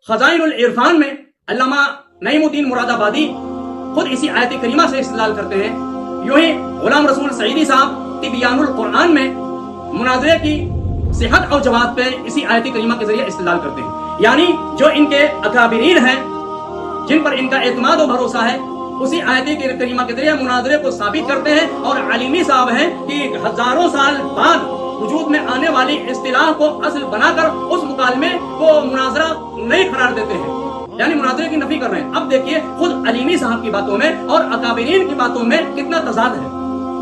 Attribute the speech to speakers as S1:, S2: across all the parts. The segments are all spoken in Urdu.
S1: خزائن العرفان میں علامہ نعیم الدین مراد آبادی خود اسی آیت کریمہ سے استدلال کرتے ہیں. یوں ہی غلام رسول سعیدی صاحب تبیان القرآن میں مناظرے کی صحت اور جواز پہ اسی آیت کریمہ کے ذریعے استدلال کرتے ہیں. یعنی جو ان کے اکابرین ہیں جن پر ان کا اعتماد و بھروسہ ہے اسی آیت کریمہ کے ذریعے مناظرے کو ثابت کرتے ہیں، اور عالمی صاحب ہیں کہ ہزاروں سال بعد وجود میں آنے والی اصطلاح کو اصل بنا کر اس مکالمے کو مناظرہ نہیں قرار دیتے ہیں، یعنی مناظرے کی نفی کر رہے ہیں. اب دیکھیے خود علیمی صاحب کی باتوں میں اور اکابرین کی باتوں میں کتنا تضاد ہے.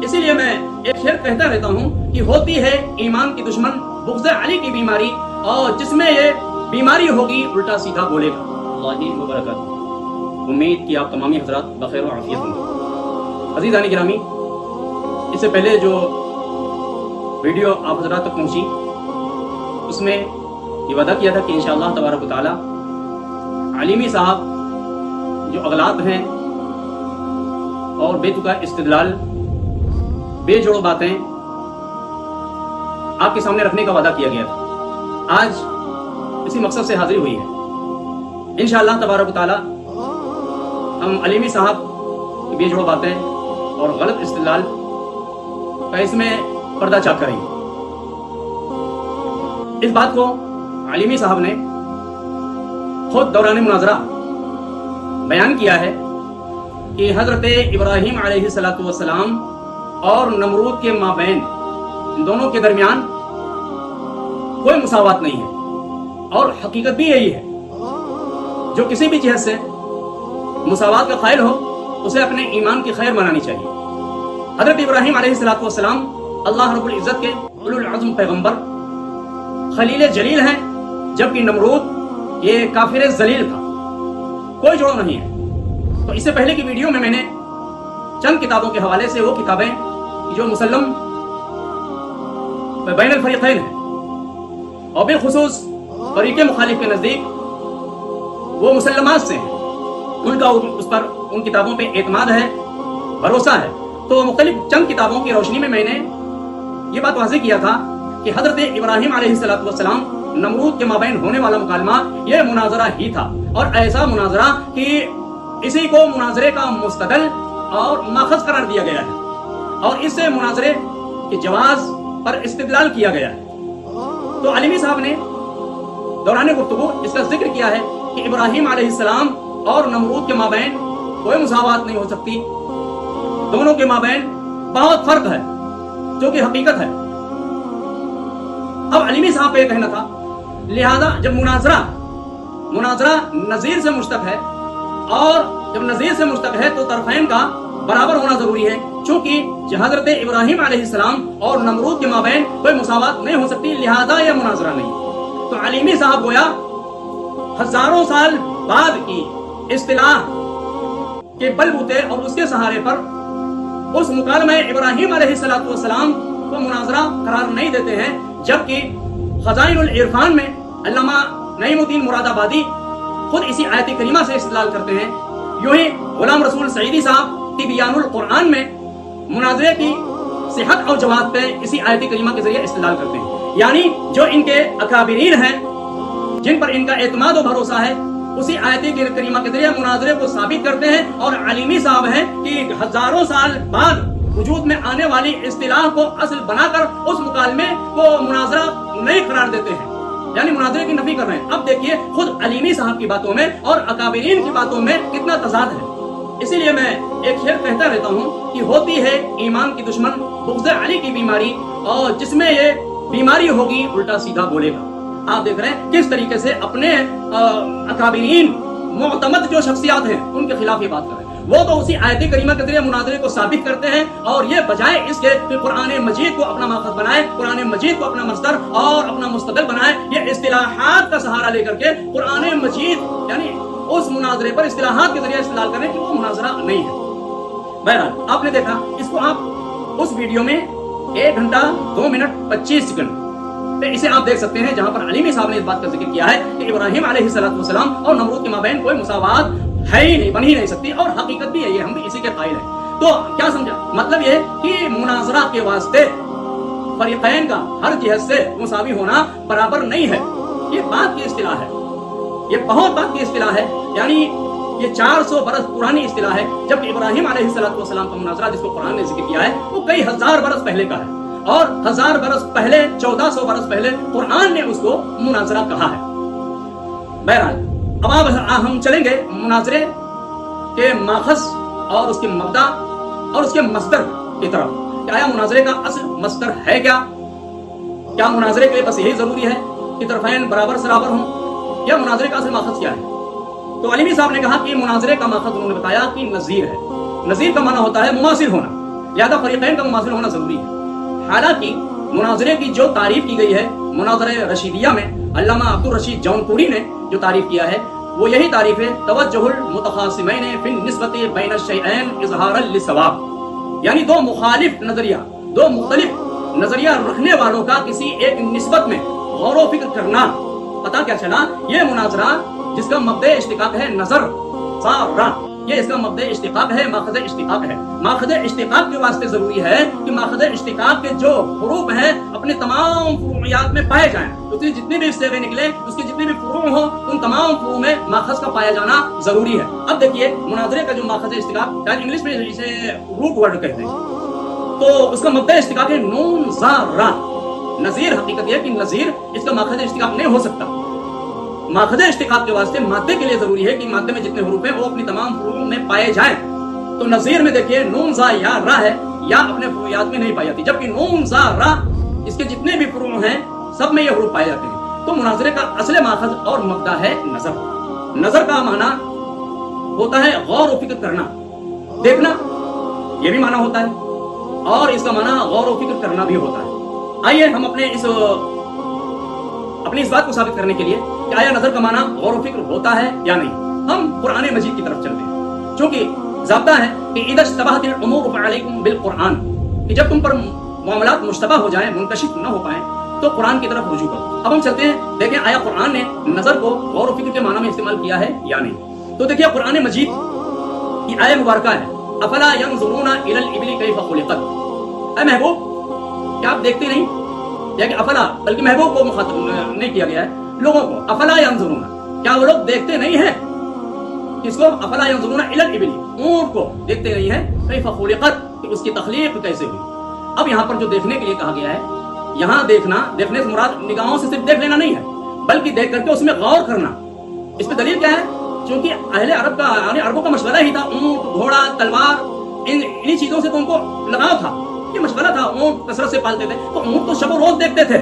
S1: اسی لیے میں ایک شعر کہتا رہتا ہوں کہ ہوتی ہے ایمان کی دشمن بغض علی کی بیماری، اور جس میں یہ بیماری ہوگی الٹا سیدھا بولے گا. اللہ وبرکاتہ. امید کہ آپ تمامی حضرات بخیر و عافیت ہوں گے. عزیزان گرامی، اس سے پہلے جو ویڈیو آپ حضرات تک پہنچی اس میں یہ وعدہ کیا تھا کہ انشاءاللہ تبارک و تعالی علیمی صاحب جو اغلاط ہیں اور بے تکا استدلال، بے جوڑ باتیں آپ کے سامنے رکھنے کا وعدہ کیا گیا تھا، آج اسی مقصد سے حاضری ہوئی ہے. انشاءاللہ تبارک و تعالی ہم علیمی صاحب کی بے جوڑ باتیں اور غلط استدلال کا اس میں پردہ چاک کریں گے. اس بات کو علیمی صاحب نے خود دوران مناظرہ بیان کیا ہے کہ حضرت ابراہیم علیہ السلام اور نمرود کے مابین ان دونوں کے درمیان کوئی مساوات نہیں ہے، اور حقیقت بھی یہی ہے. جو کسی بھی جہت سے مساوات کا قائل ہو اسے اپنے ایمان کی خیر منانی چاہیے. حضرت ابراہیم علیہ السلام اللہ رب العزت کے اولو العزم پیغمبر خلیل جلیل ہیں، جبکہ نمرود یہ کافر ذلیل تھا. کوئی جوڑ نہیں ہے. تو اس سے پہلے کی ویڈیو میں نے چند کتابوں کے حوالے سے وہ کتابیں جو مسلم بین الفریقین ہیں اور بالخصوص فریق مخالف کے نزدیک وہ مسلمات سے ہیں، ان کا اس پر ان کتابوں پہ اعتماد ہے، بھروسہ ہے. تو مختلف چند کتابوں کی روشنی میں نے یہ بات واضح کیا تھا کہ حضرت ابراہیم علیہ السلام نمرود کے مابین ہونے والا مکالمہ یہ مناظرہ ہی تھا، اور ایسا مناظرہ کہ اسی کو مناظرے کا مستدل اور ماخذ قرار دیا گیا ہے، اور اس سے مناظرے کے جواز پر استدلال کیا گیا ہے. تو علیمی صاحب نے دوران گفتگو اس کا ذکر کیا ہے کہ ابراہیم علیہ السلام اور نمرود کے مابین کوئی مساوات نہیں ہو سکتی، دونوں کے مابین بہت فرق ہے جو کہ حقیقت ہے. اب علیمی صاحب کا یہ کہنا تھا لہذا جب مناظرہ نظیر سے مشتق ہے، اور جب نظیر سے مشتق ہے تو طرفین کا برابر ہونا ضروری ہے، چونکہ حضرت ابراہیم علیہ السلام اور نمرود کے مابین کوئی مساوات نہیں ہو سکتی، لہذا یہ مناظرہ نہیں. تو علیمی صاحب گویا ہزاروں سال بعد کی اصطلاح کے بل بوتے اور اس کے سہارے پر اس مکالمہ ابراہیم علیہ السلام کو مناظرہ قرار نہیں دیتے ہیں، جبکہ خزائن العرفان میں علامہ نعیم الدین مراد آبادی خود اسی آیت کریمہ سے استدلال کرتے ہیں. یوں ہی غلام رسول سعیدی صاحب تبیان القرآن میں مناظرے کی صحت اور جواز پہ اسی آیت کریمہ کے ذریعے استدلال کرتے ہیں. یعنی جو ان کے اکابرین ہیں جن پر ان کا اعتماد و بھروسہ ہے اسی آیت کریمہ کے ذریعے مناظرے کو ثابت کرتے ہیں، اور علیمی صاحب ہیں کہ ہزاروں سال بعد وجود میں آنے والی اصطلاح کو اصل بنا کر اس مکالمے کو مناظرہ نہیں قرار دیتے ہیں، یعنی مناظرے کی نفی کر رہے ہیں. اب دیکھیے خود علیمی صاحب کی باتوں میں اور اکابرین کی باتوں میں کتنا تضاد ہے. اسی لیے میں ایک شعر کہتا رہتا ہوں کہ ہوتی ہے ایمان کی دشمن بغض علی کی بیماری، اور جس میں یہ بیماری ہوگی الٹا سیدھا بولے گا. آپ دیکھ رہے ہیں کس طریقے سے اپنے اکابرین معتمد جو شخصیات ہیں ان کے خلاف یہ بات کر رہے ہیں. وہ تو اسی آیت کریمہ کے ذریعے مناظرے کو ثابت کرتے ہیں، اور یہ بجائے اس کے کہ قرآن مجید کو اپنا ماخذ بنائے، قرآن مجید کو اپنا مصدر اور اپنا مستدل بنائے، یہ اصطلاحات کا سہارا لے کر کے قرآن مجید یعنی اس مناظرے پر اصطلاحات کے ذریعے استدلال کریں کہ وہ مناظرہ نہیں ہے. بہرحال آپ نے دیکھا، اس کو آپ اس ویڈیو میں 1 گھنٹہ 2 منٹ 25 سیکنڈ پہ اسے آپ دیکھ سکتے ہیں، جہاں پر علیمی صاحب نے اس بات کا ذکر کیا ہے کہ ابراہیم علیہ السلام اور نمرود کے مابین کوئی مساوات ہے ہی نہیں، بن ہی نہیں سکتی، اور حقیقت بھی ہے، ہم بھی اسی کے قائل ہیں. تو کیا سمجھا؟ مطلب یہ کہ مناظرہ کے واسطے فریقین کا ہر جہت سے مساوی ہونا برابر نہیں ہے. یہ بات کی اصطلاح ہے. یہ بہت بعد کی اصطلاح ہے، یعنی یہ 400 برس پرانی اصطلاح ہے، جبکہ ابراہیم علیہ السلام کا مناظرہ جس کو قرآن نے ذکر کیا ہے وہ کئی ہزار برس پہلے کا ہے، اور 1000 برس پہلے 1400 برس پہلے قرآن نے اس کو مناظرہ کہا ہے۔ بہرحال اب ہم چلیں گے مناظرے کے ماخذ اور اس کے مبدا اور اس کے مصدر کی طرف کہ آیا مناظرے کا اصل مصدر ہے کیا مناظرے کے لیے بس یہی ضروری ہے کہ طرفین برابر سرابر ہوں، یا مناظرے کا اصل ماخذ کیا ہے؟ تو علیمی صاحب نے کہا کہ مناظرے کا ماخذ انہوں نے بتایا کہ نظیر ہے۔ نظیر کا معنی ہوتا ہے مماثل ہونا، لہذا فریقین کا مماثل ہونا ضروری ہے۔ حالانکہ مناظرے کی جو تعریف کی گئی ہے مناظرہ رشیدیہ میں، علامہ عبدالرشید جونپوری نے جو تعریف کیا ہے وہ یہی تعریف ہے، توجہ المتخاصمین فی النسبۃ بین الشیئین اظہارا للصواب، یعنی دو مخالف نظریہ، دو مختلف نظریہ رکھنے والوں کا کسی ایک نسبت میں غور و فکر کرنا۔ پتہ کیا چلا؟ یہ مناظرہ جس کا مبدأ اشتقاق ہے نظر سارا، یہ اس کا مبدأ اشتقاق ہے، ماخذ اشتقاق ہے۔ ماخذ اشتقاق کے واسطے ضروری ہے کہ ماخذ اشتقاق کے جو حروف ہیں اپنے تمام فروعیات میں پائے جائیں، اس کے جتنے بھی صیغے نکلے، اس کے جتنے بھی فروع ہوں، ان تمام فروع میں ماخذ کا پایا جانا ضروری ہے۔ اب دیکھیے مناظرے کا جو ماخذ اشتقاق، انگلش میں اسے روٹ ورڈ کہتے ہیں، تو اس کا مبدأ اشتقاق ہے نون زا را۔ نظیر حقیقت یہ کہ نظیر اس کا ماخذ اشتقاق نہیں ہو سکتا۔ ماخذ اشتقاق کے واسطے مادے کے لیے ضروری ہے کہ مادے میں جتنے حروف ہیں وہ اپنی تمام فروع میں پائے جائیں۔ تو نظیر میں دیکھیے نون زا یا را ہے، یا اپنے فروعیات میں نہیں پائی جاتی، جبکہ نون زا را اس کے جتنے بھی فروع ہیں سب میں یہ حروف پائے جاتے ہیں۔ تو مناظرے کا اصل ماخذ اور مبدا ہے نظر۔ نظر کا معنی ہوتا ہے غور و فکر کرنا، دیکھنا، یہ بھی معنی ہوتا ہے، اور اس کا معنی غور و فکر کرنا بھی ہوتا ہے۔ آئیے ہم اپنی اس بات کو ثابت کرنے کے لیے کہ آیا نظر کا معنی غور و فکر ہوتا ہے یا نہیں، ہم قرآن مجید کی طرف چلتے ہیں، چونکہ ضابطہ ہے کہ اذا اشتبہت الامور فعلیکم بالقرآن، کہ جب تم پر معاملات مشتبہ ہو جائیں، منکشف نہ ہو پائیں، تو قرآن کی طرف رجوع کرو۔ اب ہم چلتے ہیں، دیکھیں آیا قرآن نے نظر کو غور و فکر کے معنی میں استعمال کیا ہے یا نہیں۔ تو دیکھیے قرآن مجید کی آیت مبارکہ ہے افلا ينظرون الى الابل كيف خلقت۔ اے محبوب کیا آپ دیکھتے نہیں، یا کہ افلا، بلکہ محبوب کو مخاطب نہیں کیا گیا ہے، لوگوں کو، افلا ينظرون، کیا وہ لوگ دیکھتے نہیں ہیں؟ کس کو؟ افلا ينظرون الى الابل، اونٹ کو دیکھتے نہیں ہیں، كيف خلقت، کہ اس کی تخلیق کیسے ہوئی۔ اب یہاں پر جو دیکھنے کے لیے کہا گیا ہے، یہاں دیکھنے سے مراد نگاہوں سے صرف دیکھ لینا نہیں ہے، بلکہ دیکھ کر کے اس میں غور کرنا۔ اس پہ دلیل کیا ہے؟ چونکہ اہل عرب کا، یعنی عربوں کا مشغلہ ہی تھا اونٹ، گھوڑا، تلوار، انہی چیزوں سے تو ان کو لگاؤ تھا، یہ مشغلہ تھا، اونٹ کثرت سے پالتے تھے، تو اونٹ تو شب و روز دیکھتے تھے۔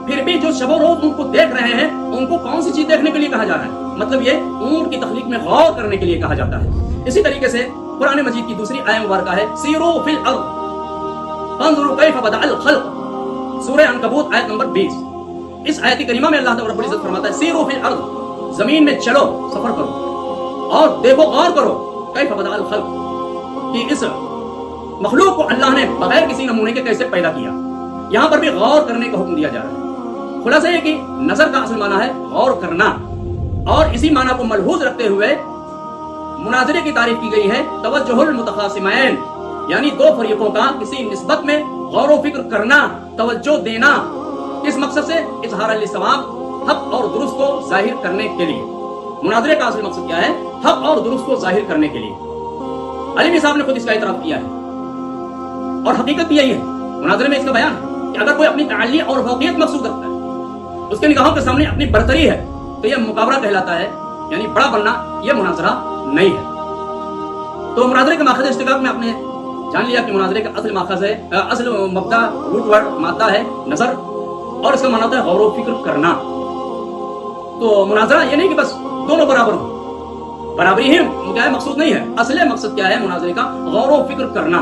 S1: پھر بھی جو شب و روز ان کو دیکھ رہے ہیں، ان کو کون سی چیز دیکھنے کے لیے کہا جا رہا ہے؟ مطلب یہ اونٹ کی تخلیق میں غور کرنے کے لیے کہا جاتا ہے۔ اسی طریقے سے قرآن مجید کی دوسری آیت مبارکہ ہے سیروا فی الارض فانظروا کیف بدأ الخلق، سورہ عنکبوت آیت نمبر 20۔ اس آیت کریمہ میں اللہ رب العزت فرماتا ہے سیروا فی الارض، زمین میں چلو، سفر کرو اور دیکھو، غور کرو، کیف بدأ الخلق، کہ اس مخلوق کو اللہ نے بغیر کسی نمونے کے کیسے پیدا کیا۔ یہاں پر بھی غور کرنے کا حکم دیا جا رہا ہے۔ خلاصہ یہ کہ نظر کا اصل معنی ہے غور کرنا، اور اسی معنی کو ملحوظ رکھتے ہوئے مناظرے کی تعریف کی گئی ہے توجہ المتخاصمین، یعنی دو فریقوں کا کسی نسبت میں غور و فکر کرنا، توجہ دینا، کس مقصد سے؟ اظہار للصواب، حق اور درست کو ظاہر کرنے کے لیے۔ مناظرے کا اصل مقصد کیا ہے؟ حق اور درست کو ظاہر کرنے کے لیے۔ علیمی صاحب نے خود اس کا اعتراف کیا ہے، اور حقیقت بھی یہی ہے، مناظرے میں اس کا بیان ہے کہ اگر کوئی اپنی تعلی اور فوقیت مقصود رکھتا ہے، اس کے نگاہوں کے سامنے اپنی برتری ہے، تو یہ مقابلہ کہلاتا ہے، یعنی بڑا بننا، یہ مناظرہ نہیں ہے۔ تو مناظرے کے ماخذ اشتقاق میں آپ نے جان لیا کہ مناظرے کا اصل ماخذ ہے، اصل مبدا، روٹ ورڈ، مادہ ہے نظر، اور اس کا معنی ہوتا ہے غور و فکر کرنا۔ تو مناظرہ یہ نہیں کہ بس دونوں برابر ہوں، برابری ہی کیا ہے مقصود نہیں ہے، اصل مقصد کیا ہے مناظرے کا؟ غور و فکر کرنا۔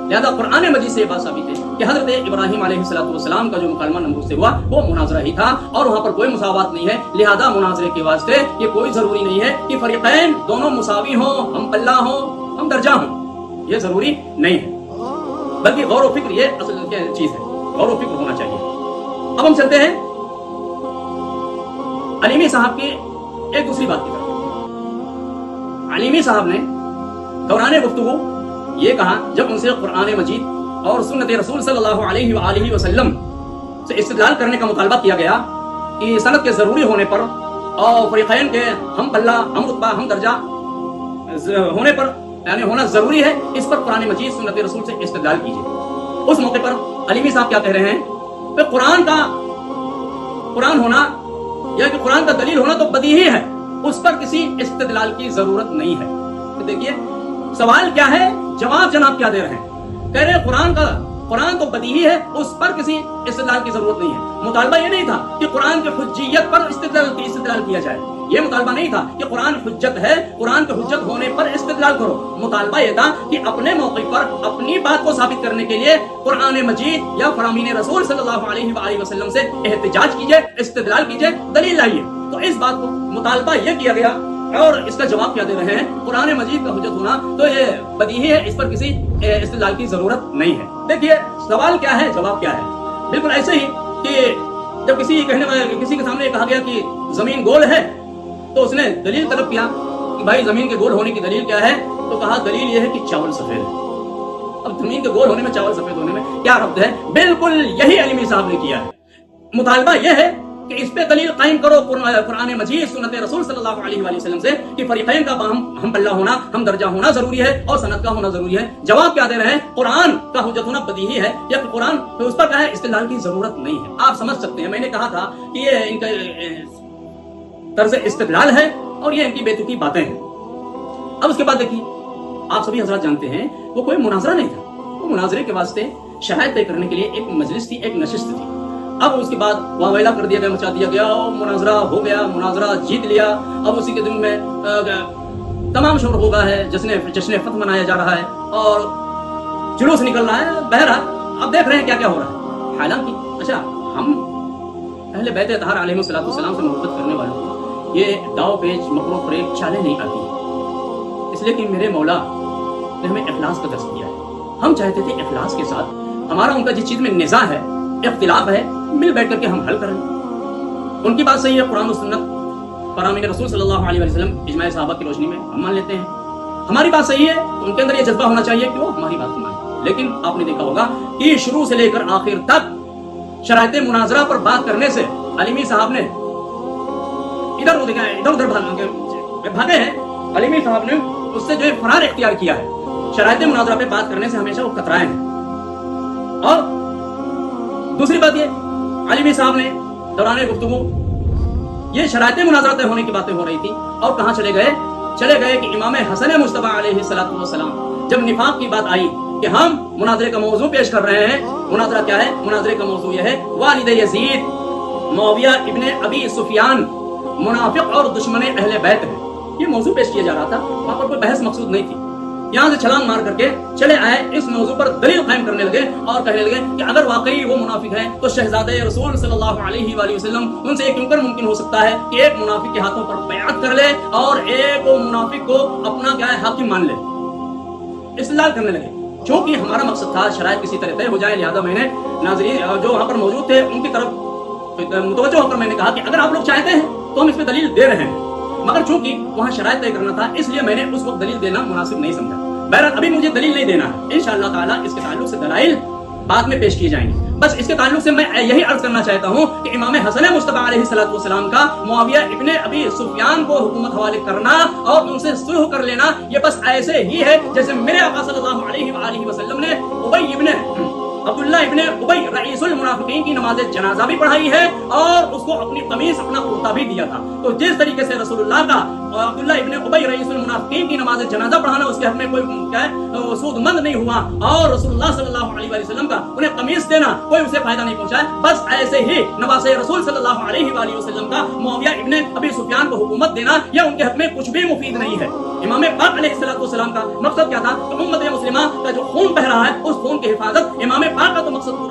S1: لہذا قرآن مجید سے یہ بات ثابت ہے کہ حضرت ابراہیم علیہ السلام کا جو مکالمہ نمرود سے ہوا وہ مناظرہ ہی تھا، اور وہاں پر کوئی مساوات نہیں ہے۔ لہذا مناظرے کے واسطے یہ کوئی ضروری نہیں ہے کہ فریقین دونوں مساوی ہوں، ہم پلہ ہوں، ہم درجہ ہوں، یہ ضروری نہیں ہے، بلکہ غور و فکر یہ اصل چیز ہے، غور و فکر ہونا چاہیے۔ اب ہم چلتے ہیں علیمی صاحب کی ایک دوسری بات کی طرف۔ علیمی صاحب نے دوران گفتگو یہ کہا، جب ان سے قرآن مجید اور سنت رسول صلی اللہ علیہ وآلہ وسلم سے استدلال کرنے کا مطالبہ کیا گیا کہ سند کے ضروری ہونے پر اور فریقین کے ہم پلہ ہم رتبہ ہم درجہ ہونے پر یعنی ہونا ضروری ہے، اس پر قرآن مجید سنت رسول سے استدلال کیجیے۔ اس موقع پر علیمی صاحب کیا کہہ رہے ہیں کہ قرآن ہونا یا کہ قرآن کا دلیل ہونا تو بدیہی ہے، اس پر کسی استدلال کی ضرورت نہیں ہے۔ تو دیکھیے سوال کیا ہے، جواب جناب کیا دے رہے ہیں، کہہ رہے ہیں قرآن تو بدیہی ہے، اس پر کسی استدلال کی ضرورت نہیں ہے۔ مطالبہ یہ نہیں تھا کہ قرآن کی حجیت پر استدلال کیا جائے، یہ مطالبہ نہیں تھا کہ قرآن حجت ہے، قرآن کے حجت ہونے پر استدلال کرو۔ مطالبہ یہ تھا کہ اپنے موقع پر اپنی بات کو ثابت کرنے کے لیے قرآن مجید یا فرامین رسول صلی اللہ علیہ وآلہ وسلم سے احتجاج کیجئے، استدلال کیجئے، دلیل لائیے۔ تو اس بات کو مطالبہ یہ کیا گیا، اور اس کا جواب کیا دے رہے ہیں، قرآن مجید کا حجت ہونا تو یہ بدیہی ہے، اس پر کسی استدلال کی ضرورت نہیں ہے۔ دیکھیے سوال کیا ہے، جواب کیا ہے، بالکل ایسے ہی کہ جب کسی کے سامنے کہا گیا کہ زمین گول ہے تو اس نے دلیل طلب کیا کہ بھائی زمین کے گول ہونے کی دلیل کیا ہے، تو کہا دلیل یہ ہے کہ چاول سفید ہے۔ اب زمین کے گول ہونے میں چاول سفید ہونے میں کیا ربط ہے؟ بالکل یہی علیمی صاحب نے کیا ہے۔ مطالبہ یہ ہے کہ اس پہ دلیل قائم کرو قرآن مجید سنت رسول صلی اللہ علیہ وآلہ وسلم سے کہ فریقین کا ہم پلہ ہونا، ہم درجہ ہونا ضروری ہے اور سند کا ہونا ضروری ہے۔ جواب کیا دے رہے ہیں، قرآن کا حجت ہونا بدیہی ہے، یا قرآن اس پر کیا ہے استدلال کی ضرورت نہیں ہے۔ آپ سمجھ سکتے ہیں، میں نے کہا تھا کہ یہ ان کا طرز استدلال ہے اور یہ ان کی بیتوقی باتیں ہیں۔ اب اس کے بعد دیکھیے، آپ سبھی حضرات جانتے ہیں وہ کوئی مناظرہ نہیں تھا، وہ مناظرے کے واسطے شرائط طے کرنے کے لیے ایک مجلس تھی، ایک نشست تھی۔ اب اس کے بعد واویلا کر دیا گیا، مچا دیا گیا، اور مناظرہ ہو گیا، مناظرہ جیت لیا۔ اب اسی کے دن میں تمام شور ہو گیا ہے، جشن فتح منایا جا رہا ہے اور جلوس نکل رہا ہے۔ بہرحال اب دیکھ رہے ہیں کیا کیا ہو رہا ہے۔ حالانکہ اچھا، ہم اہل بیت اطہار علیہ الصلوۃ والسلام سے محبت کرنے والوں کو یہ داؤ پیچ مکر و فریب چالیں نہیں آتی، اس لیے کہ میرے مولا نے ہمیں اخلاص کا درس دیا ہے۔ ہم چاہتے تھے اخلاص کے ساتھ ہمارا ان کا جس چیز میں نزاع ہے، اختلاف ہے، مل بیٹھ کر کے ہم حل کریں۔ ان کی بات صحیح ہے، قرآن و سنت فرامین رسول صلی اللہ علیہ وسلم اجماع صحابہ کی روشنی میں ہم مان لیتے ہیں۔ ہماری بات صحیح ہے تو ان کے اندر یہ جذبہ ہونا چاہیے کہ وہ ہماری بات کو مانیں۔ لیکن آپ نے دیکھا ہوگا کہ شروع سے لے کر آخر تک شرائط مناظرہ پر بات کرنے سے علیمی صاحب نے ادھر ادھر بھاگے ہیں۔ علیمی صاحب نے اس سے جو فرار اختیار کیا ہے، شرائط مناظرہ پہ بات کرنے سے ہمیشہ وہ کترائے ہیں۔ اور دوسری بات یہ، علیمی صاحب نے دوران گفتگو یہ شرائط مناظرہ طے ہونے کی باتیں ہو رہی تھی، اور کہاں چلے گئے کہ امام حسن مصطفیٰ علیہ السلام جب نفاق کی بات آئی کہ ہم مناظرے کا موضوع پیش کر رہے ہیں۔ مناظرہ کیا ہے؟ مناظرے کا موضوع یہ ہے والد یزید معاویہ ابن ابی سفیان منافق اور دشمن اہل بیت ہے، یہ موضوع پیش کیا جا رہا تھا۔ وہاں پر کوئی بحث مقصود نہیں تھی، یہاں سے چھلانگ مار کر کے چلے آئے، اس موضوع پر دلیل قائم کرنے لگے اور کہنے لگے کہ اگر واقعی وہ منافق ہیں تو شہزادہ رسول صلی اللہ علیہ وآلہ وسلم ان سے یہ کیوں کر ممکن ہو سکتا ہے کہ ایک منافق کے ہاتھوں پر بیعت کر لے اور ایک منافق کو اپنا کیا ہے حاکم مان لے۔ استدلال کرنے لگے۔ چونکہ ہمارا مقصد تھا شرائط کسی طرح طے ہو جائے، لہذا میں نے ناظرین جو وہاں پر موجود تھے ان کی طرف متوجہ ہو کر میں نے کہا کہ اگر آپ لوگ چاہتے ہیں تو ہم اس پہ دلیل دے رہے ہیں، مگر چونکہ وہاں شرائط طے کرنا تھا اس لیے میں نے اس وقت دلیل دینا مناسب نہیں سمجھا۔ بہرحال ابھی مجھے دلیل نہیں دینا ہے، انشاءاللہ تعالیٰ اس کے تعلق سے دلائل بعد میں پیش کیے جائیں گے۔ بس اس کے تعلق سے میں یہی عرض کرنا چاہتا ہوں کہ امام حسن مصطفیٰ علیہ السلام کا معاویہ ابن ابی سفیان کو حکومت حوالے کرنا اور ان سے صلح کر لینا، یہ بس ایسے ہی ہے جیسے میرے آقا صلی اللہ علیہ وآلہ وسلم نے ابی ابن عبداللہ ابن ابی رئیس المنافقین کی نماز جنازہ بھی پڑھائی ہے اور اس کو اپنی قمیص اپنا کرتا بھی دیا تھا۔ تو جس طریقے سے رسول اللہ کا عبداللہ ابن ابی رئیس المنافقین کی نماز جنازہ پڑھانا اس کے حق میں کوئی کیا ہے سود مند نہیں ہوا، اور رسول اللہ صلی اللہ علیہ وسلم کا انہیں قمیص دینا کوئی اسے فائدہ نہیں پہنچا ہے، بس ایسے ہی نواز رسول صلی اللہ علیہ وآلہ وسلم کا معاویہ ابن ابی سفیان کو حکومت دینا یا ان کے حق میں کچھ بھی مفید نہیں ہے۔ امام پاک علیہ السلام کا مقصد کیا تھا کہ امت مسلمہ کا جو خون بہ رہا ہے اس خون کی حفاظت، امام پاک کا تو مقصد